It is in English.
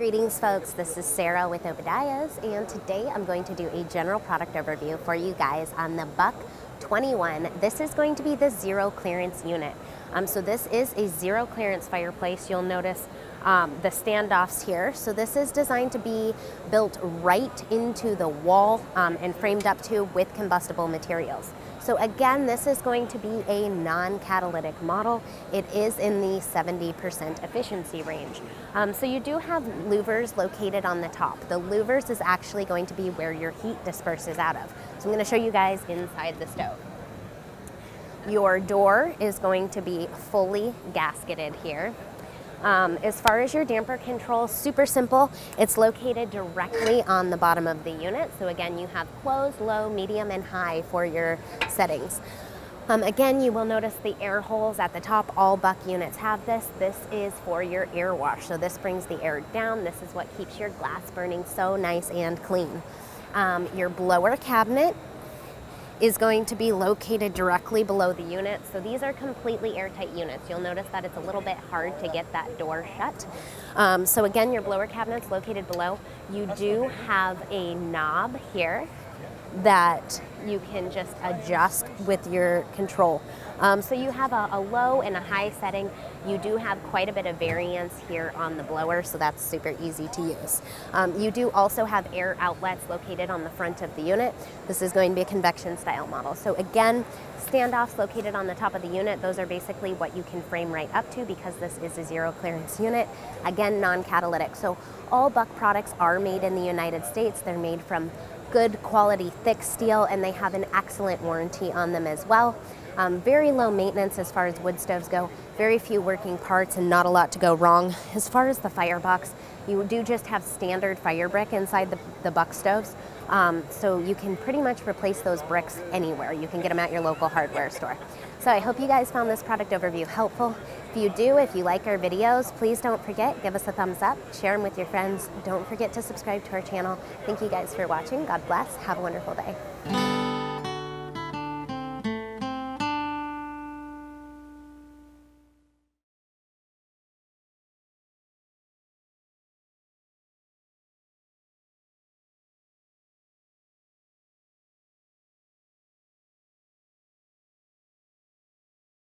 Greetings folks, this is Sarah with Obadiah's, and today I'm going to do a general product overview for you guys on the Buck 21. This is going to be the zero clearance unit. So this is a zero clearance fireplace. You'll notice the standoffs here. So this is designed to be built right into the wall and framed up to with combustible materials. So again, this is going to be a non-catalytic model. It is in the 70% efficiency range. So you do have louvers located on the top. The louvers is actually going to be where your heat disperses out of. So I'm going to show you guys inside the stove. Your door is going to be fully gasketed here. As far as your damper control, super simple. It's located directly on the bottom of the unit. So again, you have close, low, medium, and high for your settings. Again, you will notice the air holes at the top. All Buck units have this. This is for your air wash. So this brings the air down. This is what keeps your glass burning so nice and clean. Your blower cabinet is going to be located directly below the unit. So these are completely airtight units. You'll notice that it's a little bit hard to get that door shut. So again, your blower cabinet's located below. You do have a knob here that you can just adjust with your control. So you have a low and a high setting. You do have quite a bit of variance here on the blower, so that's super easy to use. You do also have air outlets located on the front of the unit. This is going to be a convection style model. So again, standoffs located on the top of the unit. Those are basically what you can frame right up to because this is a zero clearance unit. Again, non-catalytic. So all Buck products are made in the United States. They're made from good quality thick steel, and they have an excellent warranty on them as well. Very low maintenance as far as wood stoves go, very few working parts and not a lot to go wrong. As far as the firebox, you do just have standard fire brick inside the Buck stoves. So you can pretty much replace those bricks anywhere. You can get them at your local hardware store. So I hope you guys found this product overview helpful. If you do, if you like our videos, please don't forget, give us a thumbs up, share them with your friends. Don't forget to subscribe to our channel. Thank you guys for watching. God bless. Have a wonderful day.